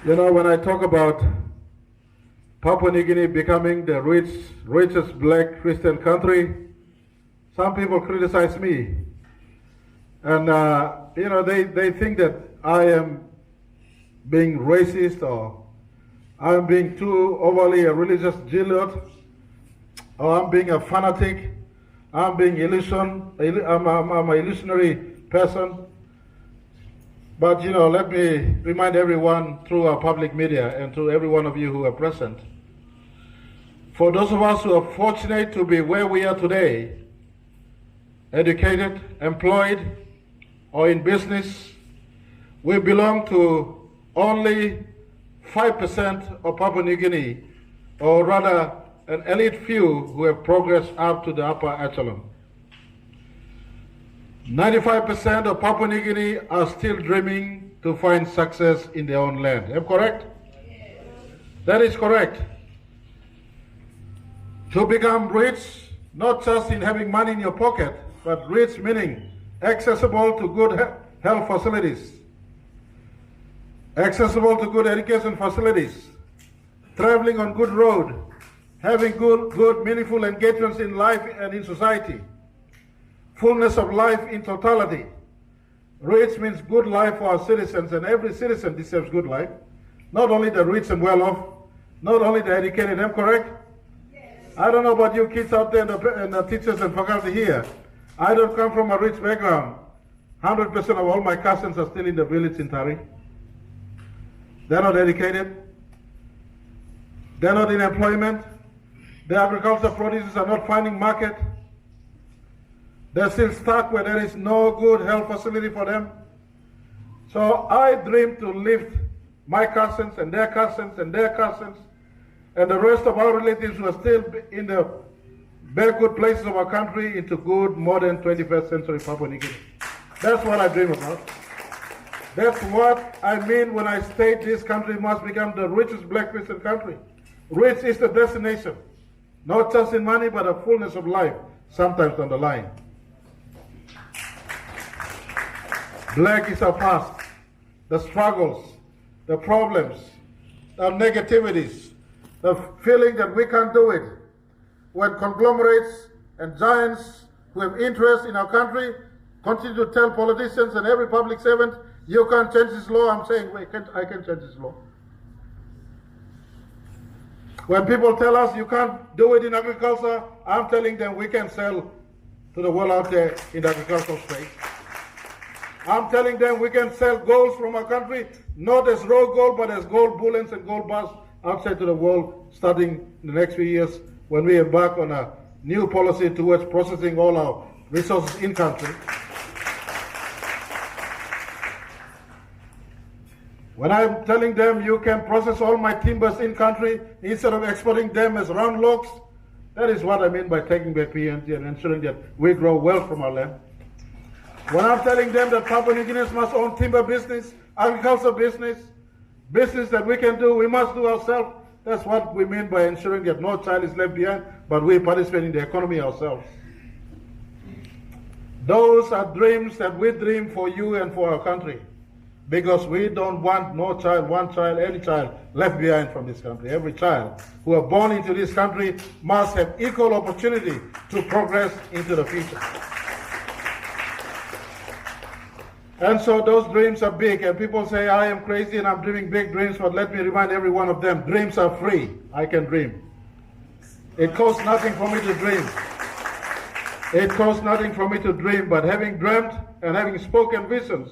You know, when I talk about Papua New Guinea becoming the richest black Christian country, some people criticize me. And, you know, they think that I am being racist or I'm being too overly a religious zealot or I'm being a fanatic, I'm being I'm an illusionary person. But, you know, let me remind everyone through our public media and to every one of you who are present. For those of us who are fortunate to be where we are today, educated, employed, or in business, we belong to only 5% of Papua New Guinea, or rather an elite few who have progressed up to the upper echelon. 95% of Papua New Guinea are still dreaming to find success in their own land. Am I correct? Yes. That is correct. To become rich, not just in having money in your pocket, but rich meaning accessible to good health facilities, accessible to good education facilities, traveling on good road, having good meaningful engagements in life and in society, fullness of life in totality. Rich means good life for our citizens, and every citizen deserves good life. Not only the rich and well-off, not only the educated. Am I correct? Yes. I don't know about you kids out there and the teachers and faculty here. I don't come from a rich background. 100% of all my cousins are still in the village in Tari. They're not educated. They're not in employment. The agricultural produces are not finding market. They're still stuck where there is no good health facility for them. So I dream to lift my cousins and their cousins and their cousins and the rest of our relatives who are still in the very good places of our country into good modern 21st century Papua New Guinea. That's what I dream about. That's what I mean when I state this country must become the richest black Christian country. Rich is the destination, not just in money, but a fullness of life, sometimes on the line. Black is our past, the struggles, the problems, the negativities, the feeling that we can't do it. When conglomerates and giants who have interest in our country continue to tell politicians and every public servant, you can't change this law, I'm saying, wait, I can change this law. When people tell us you can't do it in agriculture, I'm telling them we can sell to the world out there in the agricultural space. I'm telling them we can sell gold from our country, not as raw gold, but as gold bullions and gold bars outside to the world, starting in the next few years when we embark on a new policy towards processing all our resources in country. When I'm telling them you can process all my timbers in country instead of exporting them as round logs, that is what I mean by taking back PNG and ensuring that we grow well from our land. When I'm telling them that Papua New Guineans must own timber business, agriculture business that we can do, we must do ourselves. That's what we mean by ensuring that no child is left behind, but we participate in the economy ourselves. Those are dreams that we dream for you and for our country, because we don't want no child, one child, any child left behind from this country. Every child who are born into this country must have equal opportunity to progress into the future. And so those dreams are big, and people say, I am crazy and I'm dreaming big dreams, but let me remind every one of them, dreams are free. I can dream. It costs nothing for me to dream. It costs nothing for me to dream, but having dreamt and having spoken visions,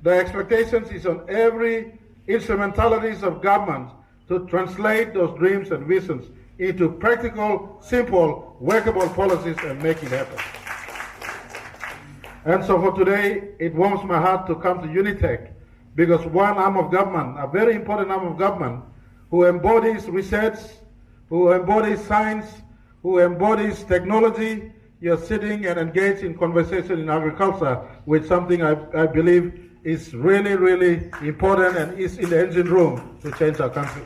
the expectations is on every instrumentalities of government to translate those dreams and visions into practical, simple, workable policies and make it happen. And so for today, it warms my heart to come to Unitec, because one arm of government, a very important arm of government, who embodies research, who embodies science, who embodies technology, you're sitting and engaged in conversation in agriculture with something I believe is really, really important and is in the engine room to change our country.